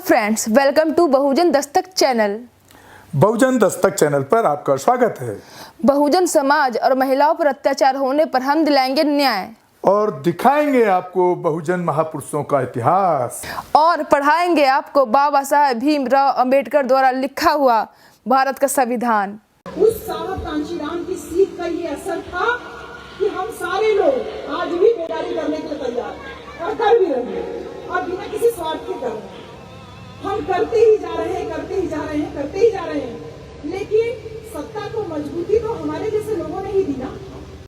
Friends, welcome to Bahujan Dastak channel. Bahujan Dastak channel पर आपका स्वागत है। बहुजन समाज और महिलाओं पर अत्याचार होने पर हम दिलाएंगे न्याय और दिखाएंगे आपको बहुजन महापुरुषों का इतिहास और पढ़ाएंगे आपको बाबा साहेब भीमराव अंबेडकर द्वारा लिखा हुआ भारत का संविधान। उस साहब कांशीराम की सीख का ये असर था कि हम सारे लोग आज भी बेदारी करने के लिए तैयार हैं और कर भी रहे हैं और बिना किसी स्वार्थ के कर रहे हैं। हम करते ही जा रहे हैं, करते ही जा रहे हैं, करते ही जा रहे हैं, लेकिन सत्ता को मजबूती तो हमारे जैसे लोगों ने ही दी ना,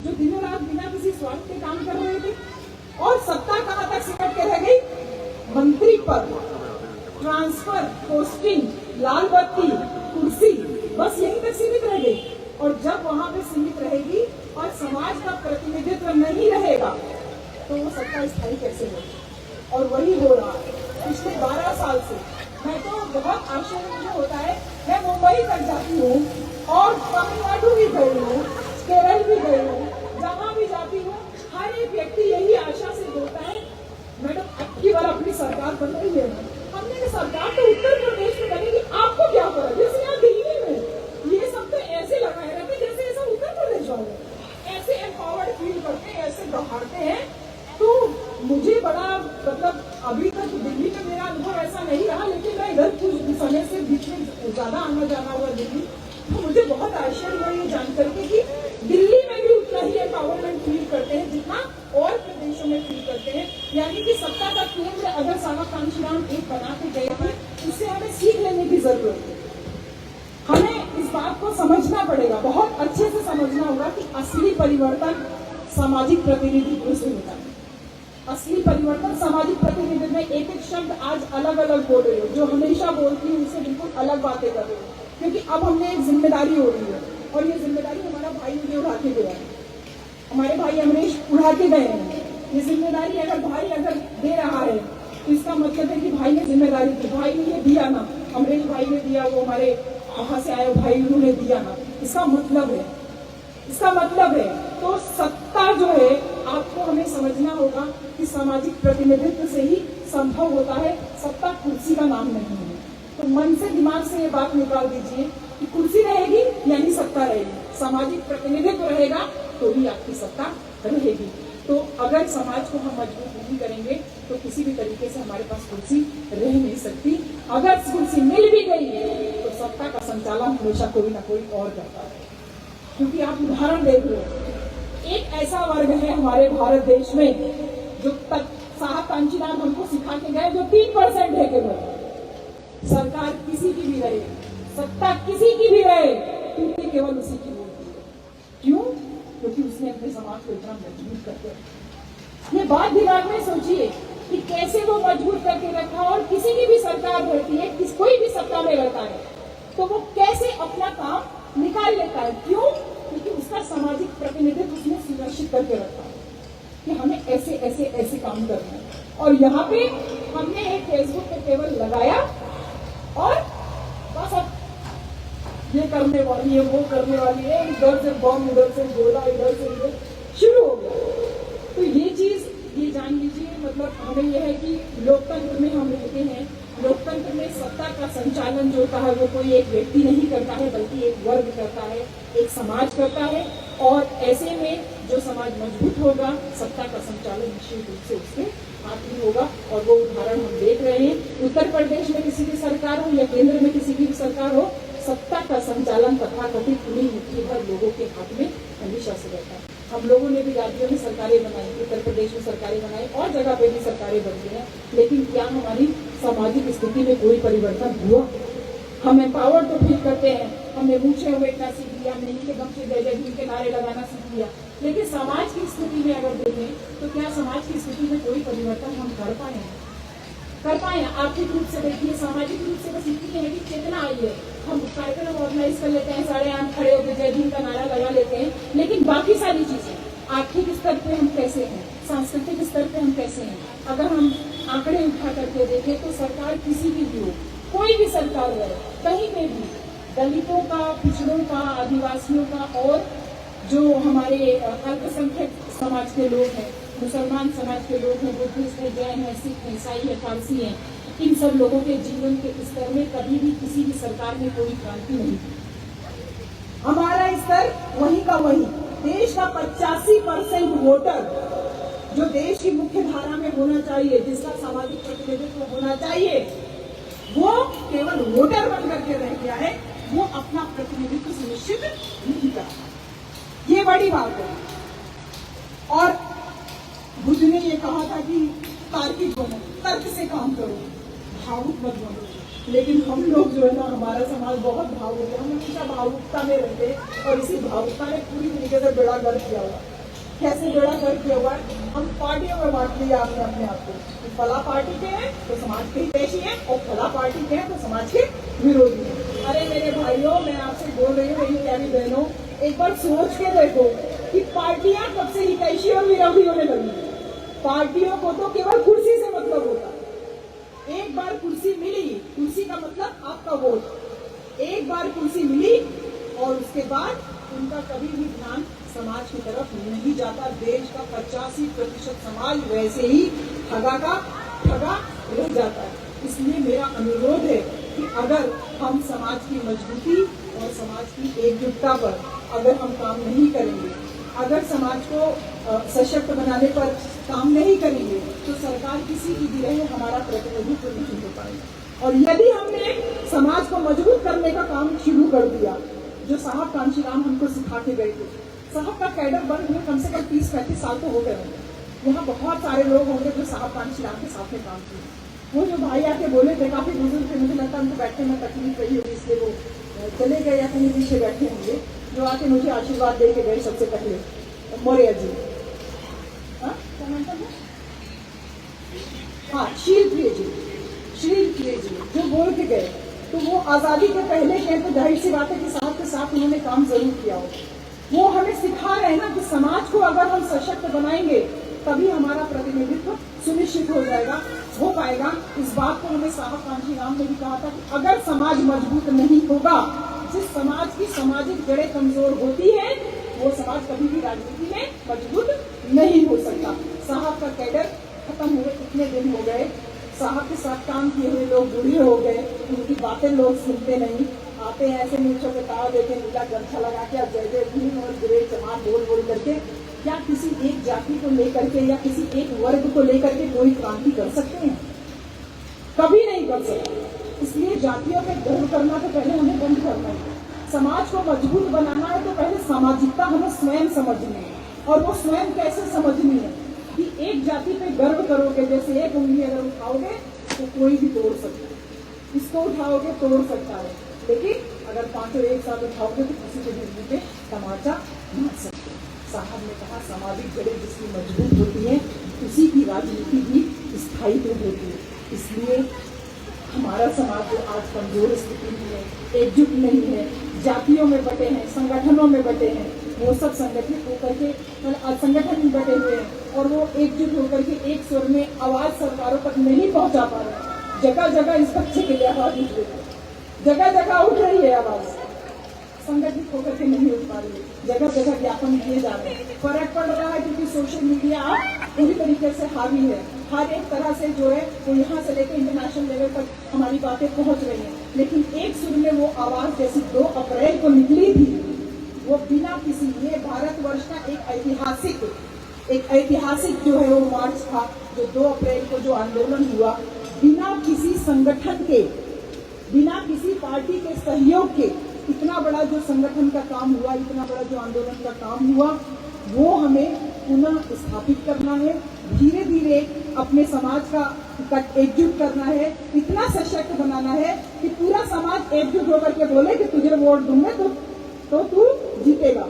जो दिनों रात बिना किसी स्वार्थ के काम कर रहे थे। और सत्ता कहाँ तक सिमट के रह गई? मंत्री पद, ट्रांसफर, पोस्टिंग, लाल बत्ती, कुर्सी, बस यहीं तक सीमित रह गई। और जब वहां पे सीमित रहेगी और समाज का प्रतिनिधित्व नहीं रहेगा तो वो सत्ता स्थायी कैसे होगी? और वही हो रहा है पिछले 12 साल से। मैं तो बहुत आश्चर्य मुझे होता है, मैं मुंबई तक जाती हूँ और तमिलनाडु भी गई हूँ, केरल भी गई हूँ, जहाँ भी जाती हूँ हर एक व्यक्ति यही आशा से बोलता है मैडम अब की बार अपनी सरकार बन रही है। हमने कहा सरकार तो उत्तर प्रदेश में बनेगी, आपको क्या पड़ा? जैसे यहाँ दिल्ली में ये सब तो ऐसे लगाए रहते जैसे ऐसा उत्तर प्रदेश वाले ऐसे एम्पावर्ड फील करते हैं, ऐसे दौड़ाते हैं। तो मुझे बड़ा मतलब अभी तक दिल्ली में मेरा अनुभव ऐसा नहीं रहा, लेकिन मैं इधर कुछ समय से बीच में ज्यादा आना जाना हुआ दिल्ली, तो मुझे बहुत आश्चर्य हुआ ये जानकर के कि दिल्ली में भी उतना ही एम्पावरमेंट फील करते हैं जितना और प्रदेशों में फील करते हैं। यानी कि सत्ता का केंद्र अगर साहब कांशीराम एक बना के गए थे, उससे हमें सीख लेने की जरूरत है। हमें इस बात को समझना पड़ेगा, बहुत अच्छे से समझना होगा कि असली परिवर्तन सामाजिक प्रतिनिधित्व से होता है। असली परिवर्तन सामाजिक प्रतिनिधित्व में एक एक शब्द आज अलग अलग बोल रहे हो, जो हमेशा बोलती है उससे बिल्कुल अलग बातें कर रहे हो, क्योंकि अब हमने एक जिम्मेदारी हो रही है और ये जिम्मेदारी हमारा भाई मुझे उठा के गया है, हमारे भाई अमरीश उठा के गए हैं। ये जिम्मेदारी अगर भाई अगर दे रहा है तो इसका मतलब है कि भाई ने जिम्मेदारी दी, भाई ने ये दिया ना, अमरीश भाई ने दिया, वो हमारे वहां से आए भाई उन्होंने दिया ना, इसका मतलब है तो सत्ता जो है आपको हमें समझना होगा कि सामाजिक प्रतिनिधित्व से ही संभव होता है। सत्ता कुर्सी का नाम नहीं है। तो मन से दिमाग से ये बात निकाल दीजिए कि कुर्सी रहेगी यानी सत्ता रहेगी, सामाजिक प्रतिनिधित्व रहेगा तो भी आपकी सत्ता रहेगी। तो अगर समाज को हम मजबूत नहीं करेंगे तो किसी भी तरीके से हमारे पास कुर्सी रह नहीं सकती। अगर कुर्सी मिल भी गई है तो सत्ता का संचालन हमेशा कोई ना कोई और करता है। क्योंकि आप उदाहरण देख रहे हो, एक ऐसा वर्ग है हमारे भारत देश में जो तक साहब कांशीराम हमको सिखा के गए, जो 3% है केवल। सरकार किसी की भी रहे, सत्ता किसी की भी रहे, क्योंकि केवल उसी की होती है। क्यों? क्योंकि उसने अपने समाज को इतना मजबूत करके रखा। ये बात दिमाग में सोचिए कि कैसे वो मजबूत करके रखा। और किसी की भी सरकार रहती है, कोई भी सत्ता में रहता है तो वो कैसे अपना काम निकाल लेता है। क्यों? क्योंकि उसका सामाजिक प्रतिनिधित्व उसने सुनिश्चित करके रखा है कि हमें ऐसे ऐसे ऐसे काम करना है। और यहाँ पे हमने एक फेसबुक पे केवल लगाया और बस अब ये करने वाली है, वो करने वाली है, इधर से बम, उधर से गोला, इधर से इधर शुरू हो गया। तो ये चीज ये जान लीजिए, मतलब हमें यह है कि लोकतंत्र में हम रहते हैं। लोकतंत्र में सत्ता का संचालन जो होता है वो कोई एक व्यक्ति नहीं करता है, बल्कि एक वर्ग करता है, एक समाज करता है। और ऐसे में जो समाज मजबूत होगा, सत्ता का संचालन निश्चित रूप से उसके हाथ में होगा। और वो उदाहरण हम देख रहे हैं, उत्तर प्रदेश में किसी की सरकार हो या केंद्र में किसी की भी सरकार हो, सत्ता का संचालन तथाकथित उन्हीं मुट्ठी भर लोगों के हाथ में हमेशा से रहता है। हम लोगों ने भी राज्यों में सरकारें बनाई, उत्तर प्रदेश में सरकारें बनाई और जगह पे भी सरकारें बनती हैं, लेकिन क्या हमारी सामाजिक स्थिति में कोई परिवर्तन हुआ? हम एम्पावर्ड तो फील करते हैं, हमने ऊंचे उठना सीख लिया, हमने नीचे गम से जय जय भीम के नारे लगाना सीख लिया, लेकिन समाज की स्थिति में अगर देखें तो क्या समाज की स्थिति में कोई परिवर्तन हम कर पाए हैं? आर्थिक रूप से देखिए, सामाजिक रूप से बस इतनी है कि चेतना आई है, हम कार्यक्रम ऑर्गेनाइज कर लेते हैं, 8:30 खड़े होकर जय भीम का नारा लगा लेते हैं, लेकिन बाकी सारी चीजें आर्थिक स्तर पे हम कैसे हैं, सांस्कृतिक स्तर पे हम कैसे हैं? अगर हम आंकड़े उठा करके देखें तो सरकार किसी की भी हो, कोई भी सरकार रहे, कहीं पे भी दलितों का, पिछड़ों का, आदिवासियों का और जो हमारे अल्पसंख्यक समाज के लोग हैं, मुसलमान समाज के लोग हैं, बुद्धिस्ट है, जैन है, सिख है, ईसाई है, पारसी है, इन सब लोगों के जीवन के स्तर में कभी भी किसी भी सरकार में कोई क्रांति नहीं की। हमारा स्तर वही का वही। देश का 85% वोटर जो देश की मुख्य धारा में होना चाहिए, जिसका सामाजिक प्रतिनिधित्व होना चाहिए, वो केवल वोटर बन करके रह गया है, वो अपना प्रतिनिधित्व सुनिश्चित नहीं कर रहा। ये बड़ी बात है। और बुद्ध ने ये कहा था कि तार्किक बनो, तर्क से काम करो, भावुक मत बनो। लेकिन हम लोग जो है ना, हमारा समाज बहुत भावुक है। हम हमेशा भावुकता में रहते हैं और इसी भावुकता ने पूरी तरीके से बेड़ा गर्क किया हुआ। कैसे बेड़ा गर्क किया हुआ है? हम पार्टियों में बांट दिया आपने अपने आप को। फला पार्टी के हैं तो समाज के हितैषी हैं और फला पार्टी के हैं तो समाज के विरोधी हैं। अरे मेरे भाइयों, मैं आपसे बोल रही हूँ, मेरी प्यारी बहनों, एक बार सोच के देखो कि पार्टियां कब से हितैषी और विरोधी होने लगी। पार्टियों को तो केवल कुर्सी से मतलब होता है। एक बार कुर्सी मिली, कुर्सी का मतलब आपका वोट। एक बार कुर्सी मिली और उसके बाद उनका कभी भी ध्यान समाज की तरफ नहीं जाता। देश का 85% समाज वैसे ही ठगा का ठगा रह जाता है। इसलिए मेरा अनुरोध है कि अगर हम समाज की मजबूती और समाज की एकजुटता पर अगर हम काम नहीं करेंगे, अगर समाज को सशक्त बनाने पर काम नहीं करेंगे, तो सरकार किसी की भी रहे हमारा प्रतिनिधित्व नहीं हो पाएगा। और यदि हमने समाज को मजबूत करने का काम शुरू कर दिया, जो साहब कांशीराम हमको सिखा के गए थे, साहब का कैडर बंद हुए कम से कम 30-35 साल तो हो गए होंगे। यहाँ बहुत सारे लोग होंगे जो साहब कांशीराम के साथ में काम किए। वो जो भाई आके बोले थे, काफी बुजुर्ग थे, मुझे लगता है उनको बैठने में तकलीफ रही होगी, इसलिए वो चले गए या कहीं पीछे बैठे होंगे। जो आके मुझे आशीर्वाद दे के गए सबसे पहले, मौर्य जी, क्या नाम था? हाँ, शीलप्रिय जी जो बोल के गए, तो वो आजादी के पहले के, तो जाहिर सी बात है कि साहब के साथ उन्होंने काम जरूर किया हो। वो हमें सिखा रहे हैं ना कि समाज को अगर हम सशक्त बनाएंगे तभी हमारा प्रतिनिधित्व सुनिश्चित हो जाएगा, हो पाएगा। इस बात को हमें साहब कांशीराम ने भी कहा था कि अगर समाज मजबूत नहीं होगा, जिस समाज की सामाजिक जड़ें कमजोर होती है, वो समाज कभी भी राजनीति में मजबूत नहीं हो सकता। साहब का कैडर खत्म हुए कितने दिन हो गए, साहब के साथ काम किए हुए लोग बूढ़े हो गए, उनकी बातें लोग सुनते नहीं। आते हैं ऐसे मूंछों के ताव देके, नीला गमछा लगा के, जय जय भीम और ग्रे चमार बोल बोल करके, क्या किसी एक जाति को लेकर के या किसी एक वर्ग को लेकर के कोई क्रांति कर सकते हैं? कभी नहीं कर सकते। इसलिए जातियों पे गर्व करना तो पहले हमें बंद करना है। समाज को मजबूत बनाना है तो पहले सामाजिकता हमें स्वयं समझनी है। और वो स्वयं कैसे समझनी है कि एक जाति पे गर्व करोगे, जैसे एक उंगली अगर उठाओगे तो कोई भी तोड़ सकता है, इसको उठाओगे तोड़ सकता है, लेकिन अगर पांचों एक साथ उठाओगे तो किसी के भी पे तमाचा मार सकते हैं। साहब ने कहा, सामाजिक जड़ें जिसकी मजबूत होती हैं उसी की राजनीति भी स्थायित्व होती है। इसलिए हमारा समाज जो आज कमजोर स्थिति में है, एकजुट नहीं है, जातियों में बटे हैं, संगठनों में बटे हैं, वो सब संगठित होकर के संगठन में बटे हुए हैं और वो एकजुट होकर के एक स्वर में आवाज सरकारों तक नहीं पहुंचा पा रहे। जगह जगह इस बच्चे के लिए आवाज उठ रही है, जगह जगह उठ रही है आवाज, संगठित होकर के नहीं उठ पा रही है। जगह जगह ज्ञापन दिए जा रहे हैं। फर्क पड़ रहा है क्योंकि सोशल मीडिया पूरी तरीके से हावी है। हर एक तरह से जो है वो यहाँ से लेकर इंटरनेशनल लेवल तक हमारी बातें पहुंच रही हैं। लेकिन एक सुर में वो आवाज जैसी 2 अप्रैल को निकली थी, वो बिना किसी, ये भारतवर्ष का एक ऐतिहासिक जो है वो मार्च था, जो 2 अप्रैल को जो आंदोलन हुआ, बिना किसी संगठन के, बिना किसी पार्टी के सहयोग के इतना बड़ा जो संगठन का काम हुआ, इतना बड़ा जो आंदोलन का काम हुआ, वो हमें पुनः स्थापित करना है। धीरे धीरे अपने समाज का एकजुट करना है, इतना सशक्त बनाना है कि पूरा समाज एकजुट होकर के बोले कि तुझे वोट दूंगे तो तू जीतेगा,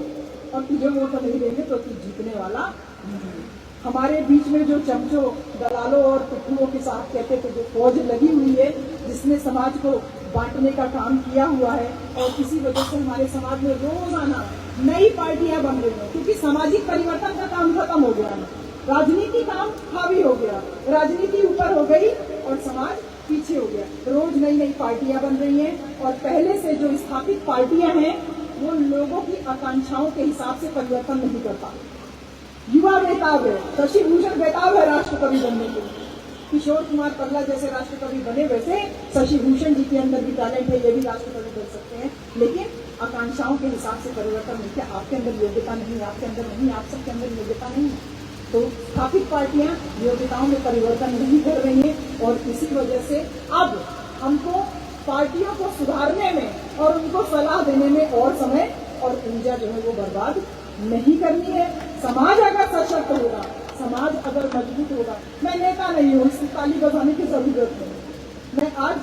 और तुझे वोट नहीं देंगे तो तू जीतने वाला नहीं। हमारे बीच में जो चमचों, दलालों और पिट्ठुओं के साथ कहते थे जो फौज लगी हुई है, जिसने समाज को बांटने का काम किया हुआ है, और किसी वजह से हमारे समाज में रोजाना नई पार्टियां बन रही हैं, क्योंकि सामाजिक परिवर्तन का काम खत्म हो गया है, राजनीति काम हावी हो गया, राजनीति ऊपर हो गई और समाज पीछे हो गया। रोज नई नई पार्टियां बन रही हैं और पहले से जो स्थापित पार्टियां हैं वो लोगों की आकांक्षाओं के हिसाब से परिवर्तन नहीं कर पाती। युवा बेताब है, शशि भूषण बेताब है राष्ट्रकवि बनने के लिए, किशोर कुमार पगला जैसे राष्ट्रकवि बने, वैसे शशि भूषण जी के अंदर भी टैलेंट है, ये भी राष्ट्रकवि बन सकते हैं। लेकिन आकांक्षाओं के हिसाब से परिवर्तन नहीं है। आपके अंदर योग्यता नहीं, आपके अंदर नहीं, आप सबके अंदर योग्यता नहीं। तो स्थापित पार्टियां योग्यताओं में परिवर्तन नहीं कर रही हैं और इसी वजह से अब हमको पार्टियों को सुधारने में और उनको सलाह देने में और समय और ऊर्जा जो है वो बर्बाद नहीं करनी है। समाज अगर सशक्त होगा, समाज अगर मजबूत होगा, मैं नेता नहीं हूँ, इसकी ताली बजाने की जरूरत नहीं। मैं आज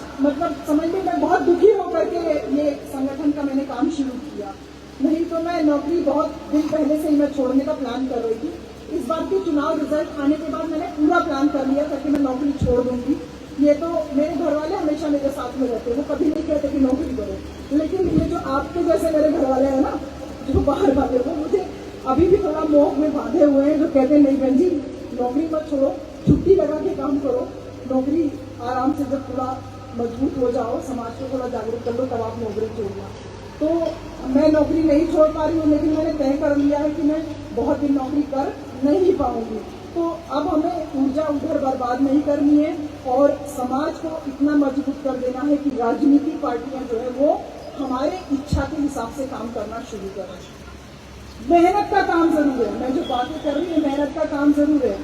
समझ लीजिए मैं बहुत दुखी होकर के ये संगठन का मैंने काम शुरू किया, नहीं तो मैं नौकरी बहुत दिन पहले से ही मैं छोड़ने का प्लान कर रही थी। इस बार की चुनाव रिजल्ट आने के बाद मैंने पूरा प्लान कर लिया था कि मैं नौकरी छोड़ दूंगी। ये तो मेरे घर वाले हमेशा मेरे साथ में रहते हैं, वो कभी नहीं कहते कि नौकरी करो। लेकिन ये जो आपके जैसे मेरे घर वाले हैं ना, जो बाहर वाले, वो मुझे अभी भी थोड़ा मोह में बांधे हुए हैं, जो कहते हैं नहीं बहन जी नौकरी मत छोड़ो, छुट्टी लगा के काम करो, नौकरी आराम से जब थोड़ा मजबूत हो जाओ, समाज को थोड़ा जागरूक कर लो, तब आप नौकरी छोड़ना। तो मैं नौकरी नहीं छोड़ पा रही हूँ, लेकिन मैंने तय कर लिया है कि मैं बहुत दिन नौकरी कर नहीं पाऊंगी। तो अब हमें ऊर्जा उधर बर्बाद नहीं करनी है और समाज को इतना मजबूत कर देना है कि राजनीतिक पार्टियां जो है वो हमारे इच्छा के हिसाब से काम करना शुरू करें। मेहनत का काम जरूर है, मैं जो बातें कर रही हूँ मेहनत का काम जरूर है।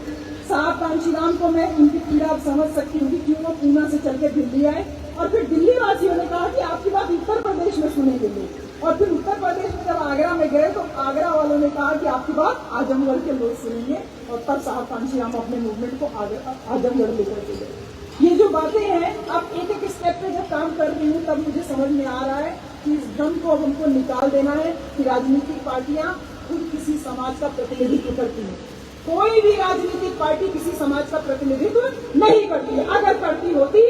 साहब कांशीराम को मैं उनकी पीड़ा समझ सकती हूँ कि क्यों वो पूना से चल के दिल्ली आए और फिर दिल्ली वासियों ने कहा कि आपकी बात उत्तर प्रदेश में सुनेंगे लोग, और फिर उत्तर प्रदेश में जब आगरा में गए तो आगरा वालों ने कहा कि आपकी बात आजमगढ़ के लोग सुनेंगे, और तब साहब कांशीराम अपने मूवमेंट को आजमगढ़ लेकर के गए। ये जो बातें हैं, अब एक एक स्टेप पे जब काम कर रही हूँ तब मुझे समझ में आ रहा है कि इस भ्रम को अब हमको निकाल देना है कि राजनीतिक पार्टियां खुद किसी समाज का प्रतिनिधित्व करती हैं। कोई भी राजनीतिक पार्टी किसी समाज का प्रतिनिधित्व नहीं करती है। अगर करती होती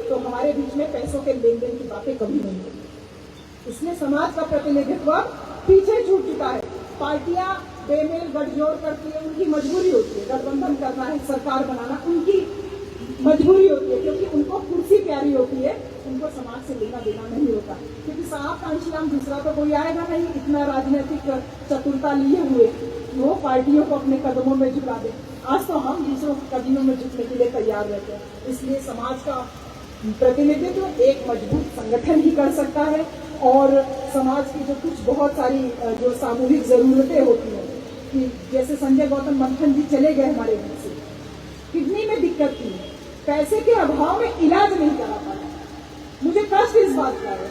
तो हमारे बीच में पैसों के लेन देन की बातें कभी नहीं होती। इसलिए समाज का प्रतिनिधित्व पीछे छूट चुका है। पार्टियां बेमेल गठजोड़ करती है, उनकी मजबूरी होती है, गठबंधन करना है, सरकार बनाना उनकी मजबूरी होती है, क्योंकि उनको कुर्सी प्यारी होती है, उनको समाज से लेना देना नहीं होता। क्योंकि साहब कांशीराम दूसरा तो कोई आएगा नहीं इतना राजनीतिक चतुरता लिए हुए, वो पार्टियों को अपने कदमों में झुका दे। आज तो हम दूसरों के कदमों में झुकने के लिए तैयार रहते हैं। इसलिए समाज का प्रतिनिधित्व एक मजबूत संगठन ही कर सकता है और समाज की जो कुछ बहुत सारी जो सामूहिक जरूरतें होती हैं, कि जैसे संजय गौतम मंथन जी चले गए हमारे बीच से, किडनी में दिक्कत थी, पैसे के अभाव में इलाज नहीं करा पाया। मुझे कष्ट इस बात का है,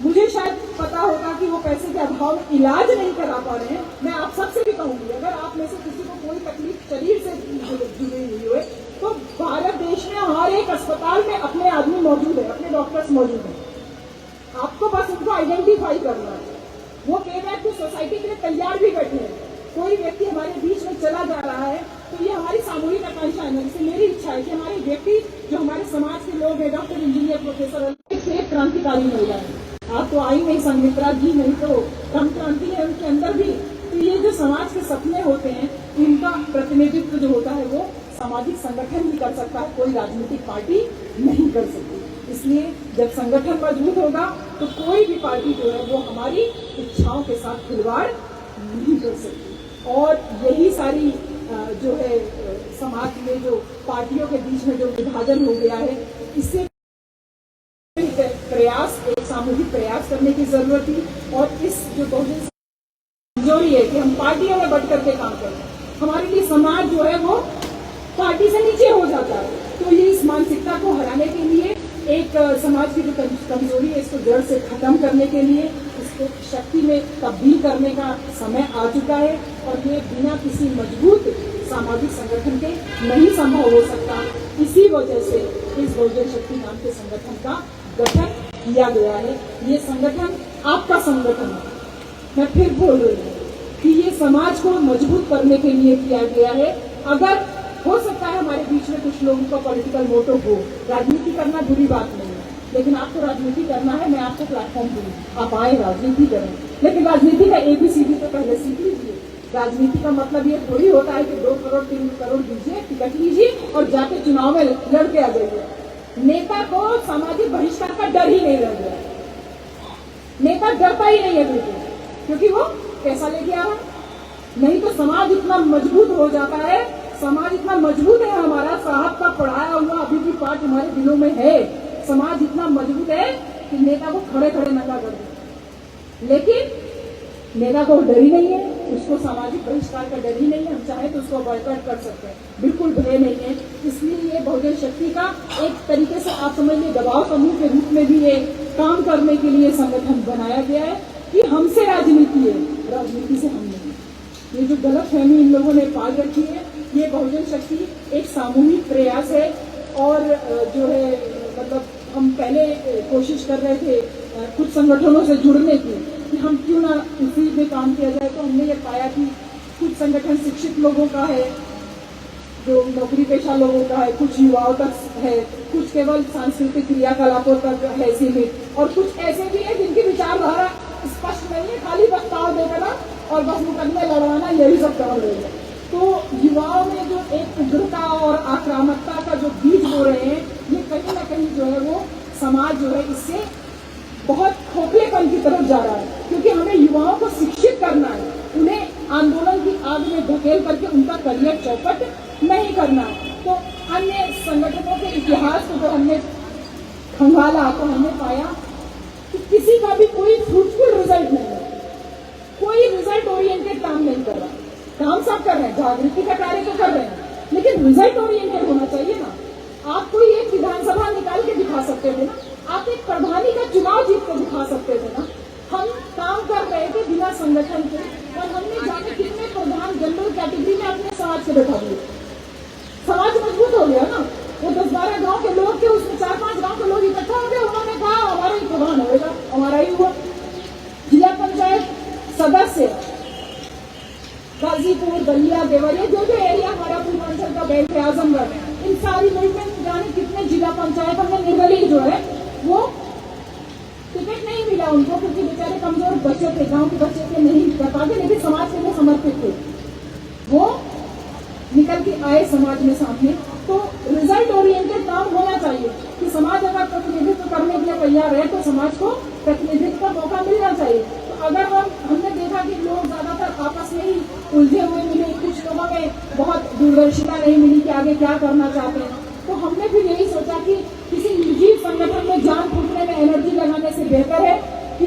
मुझे शायद पता होता कि वो पैसे के अभाव में इलाज नहीं करा पा रहे हैं। मैं आप सबसे भी कहूंगी, अगर आप में से किसी को कोई तकलीफ शरीर से जुड़ी हुई है तो भारत देश में हर एक अस्पताल में अपने आदमी मौजूद है, अपने डॉक्टर्स मौजूद हैं। आपको बस उनको आइडेंटिफाई करना है। वो पे बैक टू सोसाइटी के लिए तैयार भी बैठे हैं। कोई व्यक्ति हमारे बीच में चला जा रहा है तो ये हमारी सामूहिक आकांक्षा है। इससे मेरी इच्छा है कि हमारे व्यक्ति जो हमारे समाज के लोग हैं, डॉक्टर, इंजीनियर, प्रोफेसर, एक क्रांतिकारी महिला है। आप तो आई नहीं, संमित्रा जी नहीं तो कम क्रांति है उनके अंदर भी। तो ये जो समाज के सपने होते हैं, इनका प्रतिनिधित्व जो होता है वो सामाजिक संगठन ही कर सकता है, कोई राजनीतिक पार्टी नहीं कर सकती। इसलिए जब संगठन मजबूत होगा तो कोई भी पार्टी जो है वो हमारी इच्छाओं के साथ खिलवाड़ नहीं कर सकती। और यही सारी जो है समाज में जो पार्टियों के बीच में जो विभाजन हो गया है, इससे प्रयास, एक सामूहिक प्रयास करने की जरूरत थी। और इस जो बहुजन कमजोरी है कि हम पार्टियों में बढ़ करके काम करें, हमारे लिए समाज जो है वो पार्टी से नीचे हो जाता है। तो ये इस मानसिकता को हराने के लिए, एक समाज की जो कमजोरी है इसको जड़ से खत्म करने के लिए, इसको शक्ति में तब्दील करने का समय आ चुका है। और ये बिना किसी मजबूत सामाजिक संगठन के नहीं संभव हो सकता। इसी वजह से इस बहुजन शक्ति नाम के संगठन का गठन किया गया है। ये संगठन आपका संगठन है। मैं फिर बोल रही हूँ कि ये समाज को मजबूत करने के लिए किया गया है। अगर हो सकता है हमारे बीच में कुछ लोगों का पॉलिटिकल मोटो हो, राजनीति करना बुरी बात नहीं है, लेकिन आपको राजनीति करना है, मैं आपको प्लेटफॉर्म दूंगी, आप आए राजनीति करें। लेकिन राजनीति का ABCD तो पहले सीख लीजिए। राजनीति का मतलब ये थोड़ी होता है कि 2 करोड़ 3 करोड़ दीजिए, टिकट लीजिए और जाके चुनाव में लड़के आ जाइए। नेता को सामाजिक बहिष्कार का डर ही नहीं रह गया। नेता डरता ही नहीं है बिल्कुल, क्योंकि वो पैसा लेके आ रहा है। नहीं तो समाज इतना मजबूत हो जाता है, समाज इतना मजबूत है हमारा, साहब का पढ़ाया हुआ अभी भी पाठ हमारे दिलों में है। समाज इतना मजबूत है कि नेता को खड़े खड़े नंगा कर दे, लेकिन नेता को डर ही नहीं है, उसको सामाजिक बहिष्कार का डर ही नहीं है। हम चाहे तो उसको बॉयकॉट कर सकते हैं, बिल्कुल भय नहीं है। इसलिए ये बहुजन शक्ति का एक तरीके से आप समझ लीजिए दबाव समूह के रूप में भी ये काम करने के लिए संगठन बनाया गया है कि हमसे राजनीति है, राजनीति से हम नहीं। ये जो गलतफहमी इन लोगों ने पाल रखी है, ये बहुजन शक्ति एक सामूहिक प्रयास है। और जो है मतलब हम पहले कोशिश कर रहे थे कुछ संगठनों से जुड़ने की कि हम क्यों ना इसी में काम किया जाए, तो हमने ये पाया कि कुछ संगठन शिक्षित लोगों का है, जो नौकरी पेशा लोगों का है, कुछ युवाओं तक है, कुछ केवल सांस्कृतिक क्रियाकलापों तक है सीमित, और कुछ ऐसे भी है जिनकी विचारधारा स्पष्ट नहीं है, खाली प्रस्ताव देना और बस मुकदमे लड़वाना, यही सब कर रही है। तो युवाओं में जो एक उग्रता और आक्रामकता का जो बीज बो रहे हैं, ये कहीं ना कहीं जो है वो समाज जो है इससे बहुत खोखलेपन की तरफ जा रहा है, क्योंकि हमें युवाओं को शिक्षित करना है, उन्हें आंदोलन की आग में धकेल करके उनका करियर चौपट नहीं करना है। तो अन्य संगठनों के इतिहास को जो हमने खंगाला तो हमने पाया कि किसी का भी कोई फ्रूटफुल रिजल्ट नहीं है, कोई रिजल्ट ओरिएंटेड काम नहीं कर रहा। काम सब कर रहे हैं, जागृति का कार्य तो कर रहे हैं, लेकिन रिजल्ट ओरिएंटेड होना चाहिए ना। आप कोई एक विधानसभा निकाल के दिखा सकते थे ना, आप एक प्रधानी का चुनाव जीत के दिखा सकते थे ना। हम काम कर रहे थे बिना संगठन के, और हमने जाके कितने प्रधान जनरल कैटेगरी में अपने समाज के बैठा दिए। समाज मजबूत हो गया ना, वो 10-12 गांव के लोग थे, उसमें 4-5 गांव के लोग इकट्ठा हो गए, उन्होंने कहा हमारा ही प्रधान होगा, हमारा ही हुआ। जिला पंचायत सदस्य गाजीपुर, बलिया, देवरिया, जो जो एरिया हमारा पूर्वांचल का बैंक है, आजमगढ़, इन सारी मूवमेंट में जाने कितने जिला पंचायत हमने निर्दलीय जो है वो टिकट नहीं मिला उनको, क्योंकि बेचारे कमजोर बच्चे थे, गांव के बच्चे थे, नहीं कर पाते, लेकिन समाज के लिए समर्पित थे, वो निकल के आए समाज में सामने। तो रिजल्ट ओरिएंटेड काम होना चाहिए कि समाज अगर प्रतिनिधित्व करने के लिए तैयार है तो समाज को प्रतिनिधित्व का मौका मिलना चाहिए। तो अगर हमने देखा कि लोग ज्यादातर आपस में ही उलझे हुए मिले, कुछ लोगों में बहुत दूरदर्शिता नहीं मिली कि आगे क्या करना चाहते हैं, तो हमने फिर यही सोचा कि किसी निर्जीव संगठन में जान फूकने में एनर्जी लगाने से बेहतर है कि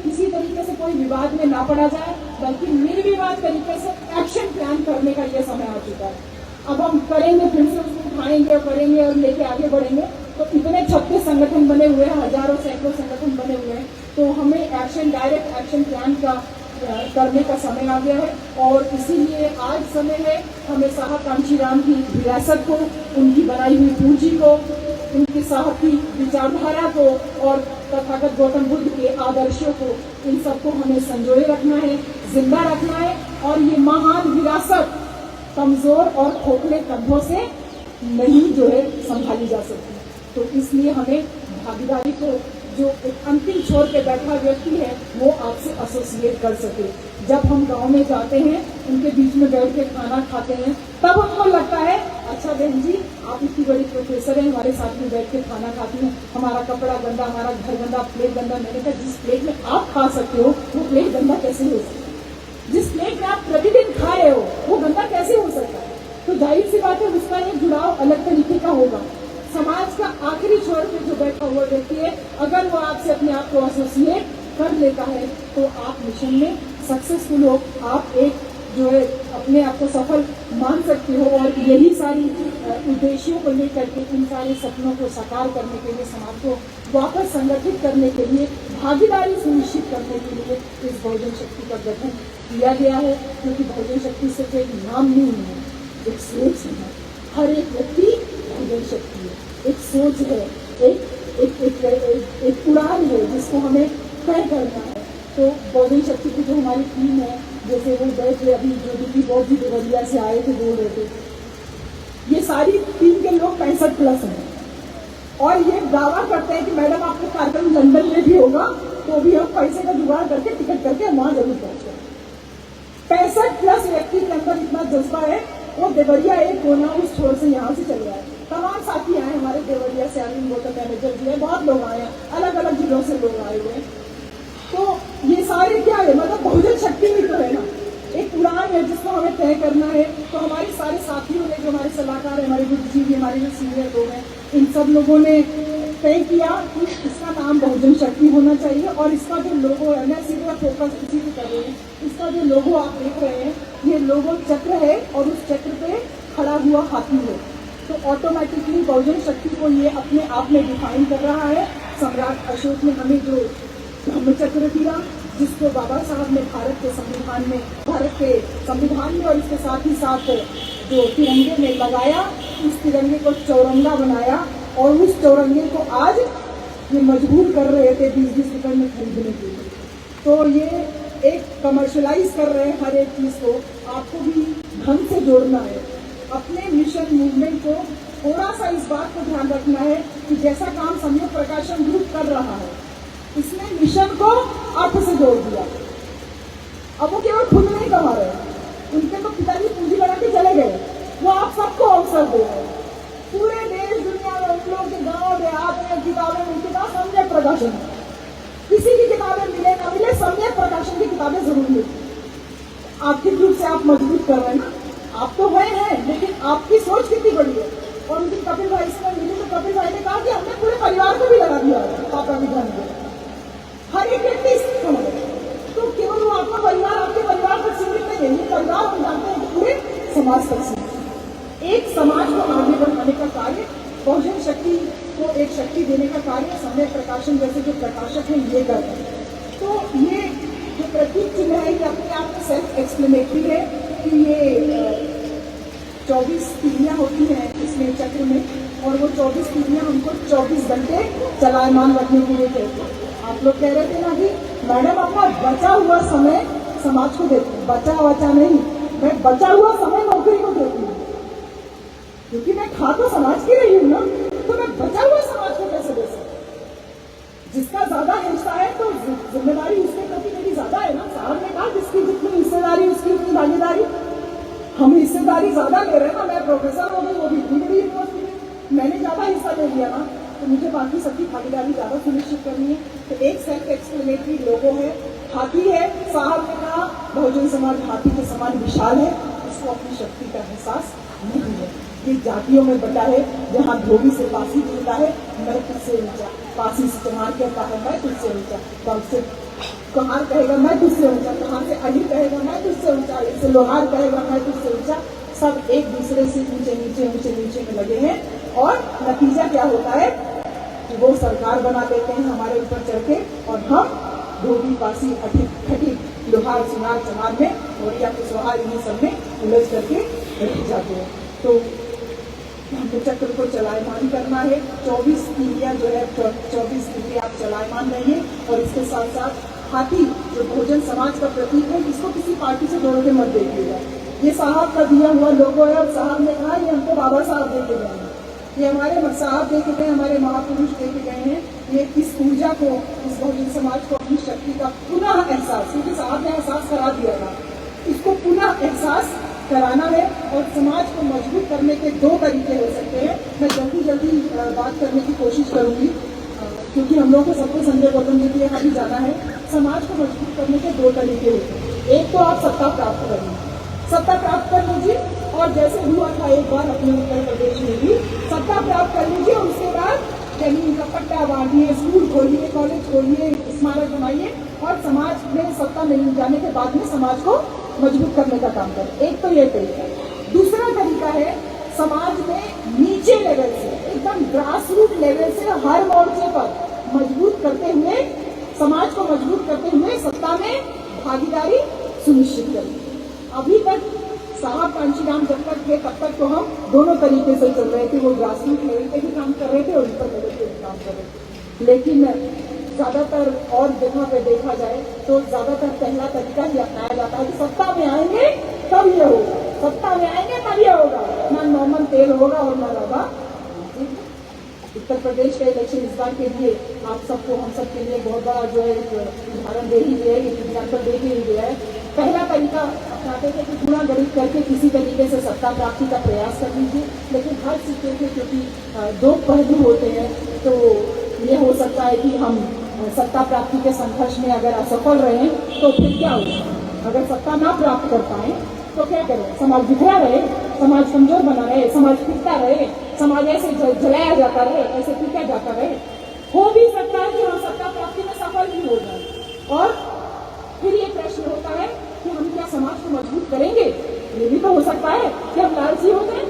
किसी तरीके से कोई विवाद में ना पड़ा जाए, बल्कि निर्विवाद तरीके से एक्शन प्लान करने का ये समय आ चुका है। अब हम करेंगे, फिर से उसको उठाएंगे और करेंगे और लेके आगे बढ़ेंगे। तो इतने 36 संगठन बने हुए हैं, हजारों सैकड़ों संगठन बने हुए हैं, तो हमें एक्शन, डायरेक्ट एक्शन प्लान का करने का समय आ गया है। और इसीलिए आज समय है हमें साहब कांशीराम की विरासत को, उनकी बनाई हुई पूंजी को, उनके साहब की विचारधारा को और तथागत गौतम बुद्ध के आदर्शों को, इन सबको हमें संजोए रखना है, जिंदा रखना है। और ये महान विरासत कमजोर और खोखले कंधों से नहीं जो है संभाली जा सकती। तो इसलिए हमें भागीदारी को, जो एक अंतिम छोर पे बैठा व्यक्ति है वो आपसे एसोसिएट कर सके। जब हम गांव में जाते हैं, उनके बीच में बैठ के खाना खाते हैं, तब हमको लगता है अच्छा बहन जी आप इतनी बड़ी प्रोफेसर हैं, हमारे साथ में बैठ के खाना खाती हैं, हमारा कपड़ा गंदा, हमारा घर गंदा, प्लेट गंदा। मैंने कहा जिस प्लेट में आप खा सकते हो वो प्लेट गंदा कैसे हो सकता है? जिस प्लेट में आप प्रतिदिन खा रहे हो वो गंदा कैसे हो सकता है? तो जाहिर सी बात है उसका एक जुड़ाव अलग तरीके का होगा। समाज का आखिरी छोर पे जो बैठा हुआ व्यक्ति है, अगर वो आपसे अपने आप को एसोसिएट कर लेता है तो आप मिशन में सक्सेसफुल हो, आप एक जो है अपने आप को सफल मान सकते हो। और यही सारी उद्देश्यों को लेकर के, इन सारे सपनों को साकार करने के लिए, समाज को वापस संगठित करने के लिए, भागीदारी सुनिश्चित करने के लिए इस बहुजन शक्ति का गठन किया गया है। क्योंकि बहुजन शक्ति सिर्फ एक नाम नहीं है, एक सोच है। हर एक व्यक्ति बहुजन शक्ति है, एक सोच है, एक उड़ान है जिसको हमें तय करना है। तो बहुजन शक्ति की जो हमारी टीम है, जैसे वो गए थे अभी जो दीदी बहुत जी देवरिया से आए थे, बोल रहे थे, ये सारी टीम के लोग 65+ हैं और ये दावा करते हैं कि मैडम आपका कार्यक्रम लंदन में भी होगा तो भी हम पैसे का जुगाड़ करके टिकट करके वहां जरूर पहुंचे। 65+ व्यक्ति के अंदर इतना जज्बा है। वो देवरिया एक कोना उस छोर से यहाँ से चले आए, तमाम साथी आए हमारे देवरिया से, अरविंद गौतम मैनेजर जी है, बहुत लोग आए हैं, अलग अलग जिलों से लोग आए हुए हैं। तो ये सारे क्या है, मतलब बहुजन शक्ति भी तो है ना, एक उड़ान है जिसको हमें तय करना है। तो हमारे सारे साथियों ने जी भी हमारे जो सीनियर लोग हैं, इन सब लोगों ने तय किया कि इसका नाम बहुजन शक्ति होना चाहिए। और इसका जो लोगो है, मैं सीधा फोकस इसी पे कर रही हूँ, इसका जो लोगो आप देख रहे हैं ये लोगो चक्र है और उस चक्र पे खड़ा हुआ हाथी है। तो ऑटोमेटिकली बहुजन शक्ति को ये अपने आप में डिफाइन कर रहा है। सम्राट अशोक ने हमें जो धम्म चक्र दिया, जिसको बाबा साहब ने भारत के संविधान में और इसके साथ ही साथ जो तिरंगे में लगाया, उस तिरंगे को चौरंगा बनाया और उस चौरंगे को आज ये मजबूर कर रहे थे 20-20 रुपए में खरीदने के लिए। तो ये एक कमर्शलाइज कर रहे हैं हर एक चीज़ को। आपको भी ढंग से जोड़ना है अपने मिशन मूवमेंट को। थोड़ा सा इस बात को ध्यान रखना है कि जैसा काम संयुक्त प्रकाशन ग्रुप कर रहा है, इसने मिशन को अर्थ से जोड़ दिया। अब वो केवल खुद नहीं कमा रहे हैं, उनके तो पिताजी पूंजी लगा के चले गए, वो आप सबको अवसर दे रहे हैं। पूरे देश दुनिया में उन लोग के गाँव देहात में किताबें मिलती था, सम्यक प्रकाशन है। किसी की किताबें मिले ना मिले, सम्यक प्रकाशन की किताबें जरूर मिलती। आर्थिक रूप से आप मजबूत कर रहे हैं ना, आप तो हुए हैं, लेकिन आपकी सोच कितनी बड़ी है। और उनकी कपिल भाई से मिली तो कपिल भाई ने कहा कि हमने पूरे परिवार को भी लगा दिया पापा विधान में, हर एक व्यक्ति समझ। तो केवल वो आपका परिवार, आपके परिवार तक सीमित नहीं है, परिवार हम जानते हैं पूरे समाज तक सीमित। एक समाज को आगे बढ़ाने का कार्य, बहुजन शक्ति को एक शक्ति देने का कार्य सम्यक प्रकाशन जैसे जो प्रकाशक हैं ये कर रहे हैं। तो ये जो प्रतीक चिन्ह है ये अपने आप में सेल्फ एक्सप्लेनेटरी है कि ये 24 तीलियाँ होती हैं इसमें चक्र में, और वो 24 तीलियाँ उनको 24 घंटे चलायमान रखने के लिए कहते हैं। आप लोग कह रहे थे ना कि मैडम अपना बचा हुआ समय समाज को देती हूँ। बचा नहीं, मैं बचा हुआ समय नौकरी को देती हूँ, क्योंकि मैं खा तो समाज की रही हूँ ना, तो मैं बचा हुआ समाज को कैसे दे सकती? जिसका ज्यादा हिस्सा है तो जिम्मेदारी उसके प्रति मेरी ज्यादा है ना। साहब ने कहा जिसकी जितनी हिस्सेदारी उसकी उतनी भागीदारी। हम हिस्सेदारी ज्यादा ले रहे हैं ना, मैं प्रोफेसर हो गई, वो भी इतनी बड़ी यूनिवर्सिटी में, मैंने ज्यादा हिस्सा ले लिया ना, तो मुझे बाकी सबकी भागीदारी ज्यादा सुनिश्चित करनी है। तो एक सेल्फ एक्सप्लेनेटरी लोगो है, हाथी है। साहब ने कहा बहुजन समाज हाथी के समान विशाल है, उसको अपनी शक्ति का एहसास नहीं है। ये जातियों में बटा है, जहाँ धोबी से पासी जुड़ता है, मैं तुझसे ऊंचा, पासी से चमार कहता है मैं तुझसे ऊंचा, तब से कुम्हार कहेगा मैं तुझसे ऊंचा, कहाँ से अली कहेगा मैं तुझसे ऊंचा, इससे लोहार कहेगा मैं तुझसे ऊंचा। सब एक दूसरे से ऊंचे नीचे में लगे हैं, और नतीजा क्या होता है कि वो सरकार बना देते हैं हमारे ऊपर चढ़ के, और हम धोबी पासी खटी लोहार सुनार चमार में और या कुशवाहार इन्हीं सब में उलझ करके रह जाते हैं। तो हमको चक्र को चलायमान करना है। 24 तीलियाँ जो है 24 तीलियाँ आप चलायमान रहिए। और इसके साथ साथ हाथी जो बहुजन समाज का प्रतीक है, इसको किसी पार्टी से जोड़ के मत देखिएगा। ये साहब का दिया हुआ लोगो है, और साहब ने कहा ये हमको बाबा साहब दे के गए हैं, ये हमारे साहब दे के गए, हमारे महापुरुष दे के गए हैं। ये इस ऊर्जा को, इस बहुजन समाज को अपनी शक्ति का पुनः एहसास, क्योंकि साहब ने एहसास करा दिया था, इसको पुनः एहसास कराना है। और समाज को मजबूत करने के 2 तरीके हो सकते हैं। मैं जल्दी बात करने की कोशिश करूंगी, क्योंकि हम लोगों को सबको संजय गौतम जी के यहाँ भी जाना है। समाज को मजबूत करने के 2 तरीके होते हैं। एक तो आप सत्ता प्राप्त करेंगे, सत्ता प्राप्त कर लीजिए, और जैसे हुआ था एक बार अपने उत्तर प्रदेश में भी, सत्ता प्राप्त कर लीजिए, और उसके बाद जमीन का पट्टा बांटिए, स्कूल खोलिए, कॉलेज खोलिए, स्मारक बनाइए, और समाज में सत्ता मिल जाने के बाद में समाज को मजबूत करने का काम करें। एक तो ये तरीका। दूसरा तरीका है समाज में नीचे लेवल से, एकदम ग्रास रूट लेवल से, हर मोर्चे पर मजबूत करते हुए, समाज को मजबूत करते हुए सत्ता में भागीदारी सुनिश्चित करें। अभी तक साहब कांशीराम जब तक थे तब तक तो हम दोनों तरीके से चल रहे थे। वो ग्रास रूट लेवल पे भी काम कर रहे थे और ऊपर लेवल पे भी काम कर रहे थे। लेकिन ज्यादातर और जगह पे देखा जाए तो ज्यादातर पहला तरीका ही अपनाया जाता है कि सत्ता में आएंगे तब ये होगा, सत्ता में आएंगे तब ये होगा, ना नॉर्मल तेल होगा और ना रवा। उत्तर प्रदेश के इलेक्शन इस बार के लिए आप सबको, हम सब के लिए बहुत बड़ा जो है उदाहरण दे ही गया है, एग्जाम्पल दे ही गया है। पहला तरीका अपनाते थे कि गुणा गणित करके किसी तरीके से सत्ता प्राप्ति का प्रयास कर लीजिए, लेकिन हर सिक्के के क्योंकि 2 पहलू होते हैं, तो ये हो सकता है कि हम सत्ता प्राप्ति के संघर्ष में अगर असफल रहे तो फिर क्या होगा। अगर सत्ता ना प्राप्त कर पाए तो क्या करें? समाज बिखरा रहे, समाज कमजोर बना रहे, समाज टूटता रहे, समाज ऐसे जलाया जाता रहे, ऐसे टूटा जाता रहे। हो भी सकता है कि हम सत्ता प्राप्ति में सफल भी हो जाए। और फिर ये प्रश्न होता है कि हम क्या समाज को मजबूत करेंगे? ये भी तो हो सकता है कि हम लालची हो जाए,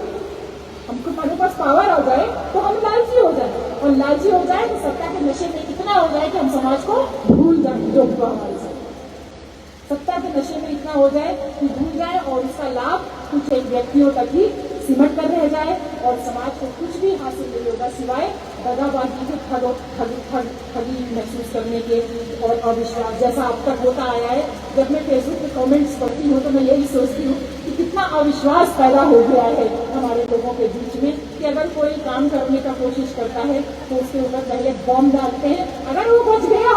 हमको हमारे पास पावर आ जाए तो हम लालची हो जाए, और लालची हो जाए तो सत्ता के नशे में इतना हो जाए कि हम समाज को भूल जाए जो हुआ हमारे साथ। सत्ता के नशे में इतना हो जाए कि भूल जाए और उसका लाभ कुछ एक व्यक्तियों तक ही सिमट कर रह जाए और समाज को कुछ भी हासिल नहीं होगा सिवाय दगाबाजी के ठगी महसूस करने के और अविश्वास, जैसा अब तक होता आया है। जब मैं फेसबुक पे कमेंट्स पढ़ती हूँ तो मैं यही सोचती हूँ कि कितना अविश्वास पैदा हो गया है हमारे लोगों के बीच में कि अगर कोई काम करने का कोशिश करता है तो उसके ऊपर पहले बॉम्ब डालते हैं, अगर वो बच गया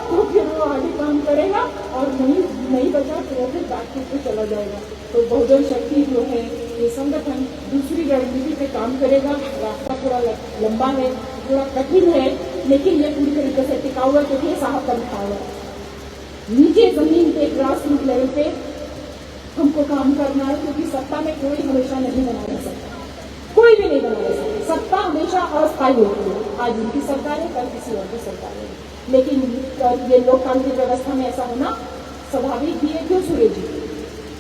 तो फिर वो आगे काम करेगा और नहीं बचा तो वो फिर बैकफुट पे चला जाएगा। तो बहुजन शक्ति जो है ये संगठन दूसरी रणनीति पे काम करेगा। रास्ता थोड़ा लंबा है, थोड़ा कठिन है, लेकिन ये पूरी तरीके से टिकाऊ है क्योंकि साहब का लिखा हुआ है। नीचे जमीन पे ग्रास रूट लेवल पे हमको काम करना है क्योंकि सत्ता में कोई हमेशा नहीं बना रह सकता, कोई भी नहीं बना रह सकता। सत्ता हमेशा अस्थायी होती है, आज इनकी सरकार है कल किसी और की सरकार है, लेकिन ये लोकतांत्रिक व्यवस्था में ऐसा होना स्वाभाविक भी है। क्यों सुरेश जी?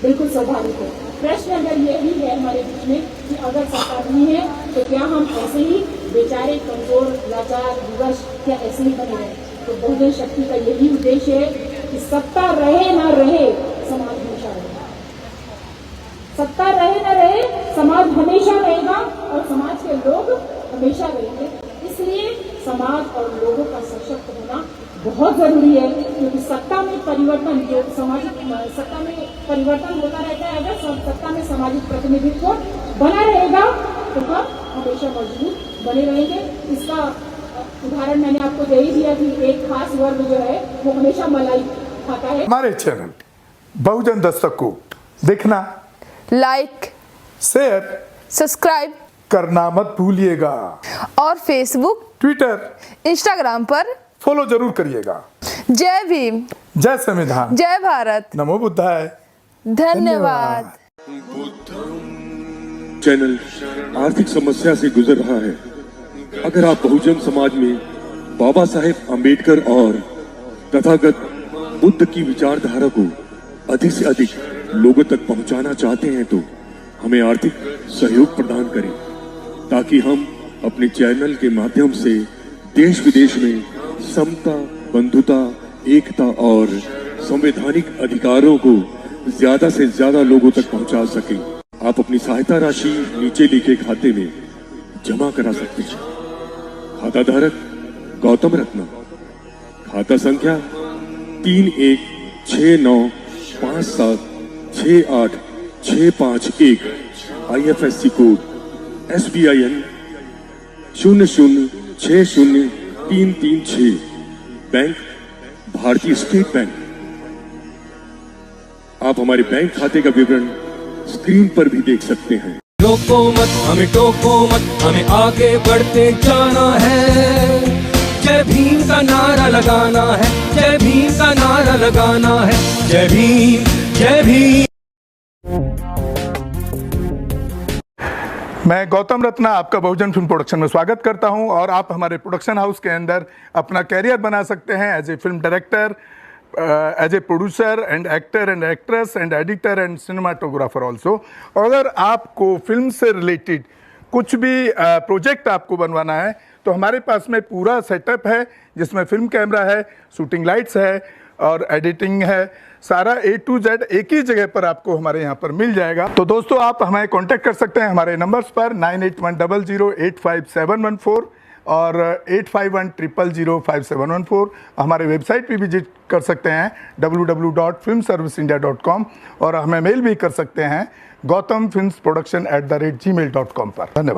बिल्कुल स्वाभाविक है। प्रश्न अगर यही है हमारे बीच में कि अगर सरकार नहीं है तो क्या हम ऐसे ही बेचारे कमजोर लाचार विवश क्या ऐसे ही बने रहे? तो बहुजन शक्ति का यही उद्देश्य है कि सत्ता रहे ना रहे समाज हमेशा रहेगा, सत्ता रहे ना रहे समाज हमेशा रहेगा और समाज के लोग हमेशा रहेंगे। इसलिए समाज और लोगों का सशक्त होना बहुत जरूरी है क्योंकि सत्ता में परिवर्तन जो सामाजिक सत्ता में परिवर्तन होता रहता है। अगर सत्ता में सामाजिक प्रतिनिधित्व बना रहेगा तो हम हमेशा मजबूत बने रहेंगे। इसका उदाहरण मैंने आपको दे ही दिया कि एक खास वर्ग जो है वो हमेशा मलाई खाता है। हमारे चैनल बहुजन दस्तक को देखना, लाइक, शेयर, सब्सक्राइब करना मत भूलिएगा और फेसबुक, ट्विटर, इंस्टाग्राम पर फॉलो जरूर करिएगा। जय भीम, जय संविधान, जय भारत, नमो बुद्धाय। धन्यवाद। चैनल आर्थिक समस्या से गुजर रहा है। अगर आप बहुजन समाज में बाबा साहेब आम्बेडकर और तथागत बुद्ध की विचारधारा को अधिक से अधिक लोगों तक पहुंचाना चाहते हैं तो हमें आर्थिक सहयोग प्रदान करें ताकि हम अपने चैनल के माध्यम से देश विदेश में समता, बंधुता, एकता और संवैधानिक अधिकारों को ज्यादा से ज्यादा लोगों तक पहुंचा सकें। आप अपनी सहायता राशि नीचे लिखे खाते में जमा करा सकते हैं। खाता धारक गौतम रत्न, खाता संख्या 316957686551, IFSC कोड SBIN 0060336, बैंक भारतीय स्टेट बैंक। आप हमारे बैंक खाते का विवरण स्क्रीन पर भी देख सकते हैं। रोको मत, हमें टोको मत, हमें आगे बढ़ते जाना है। जय भीम का नारा लगाना है, जय भीम का नारा लगाना है। जय भीम, जय भीम। मैं गौतम रत्ना आपका बहुजन फिल्म प्रोडक्शन में स्वागत करता हूं और आप हमारे प्रोडक्शन हाउस के अंदर अपना कैरियर बना सकते हैं as a film director, as a producer and actor and actress and editor and cinematographer also. अगर आपको फिल्म से रिलेटेड कुछ भी प्रोजेक्ट आपको बनवाना है तो हमारे पास में पूरा सेटअप है जिसमें फिल्म कैमरा है, शूटिंग लाइट्स है और एडिटिंग है। सारा A to Z एक ही जगह पर आपको हमारे यहाँ पर मिल जाएगा। तो दोस्तों आप हमें कांटेक्ट कर सकते हैं हमारे नंबर्स पर 9810085714 और 8510005714। हमारे वेबसाइट पे विजिट कर सकते हैं www.filmserviceindia.com और हमें मेल भी कर सकते हैं gautamfilmsproduction@gmail.com पर। धन्यवाद।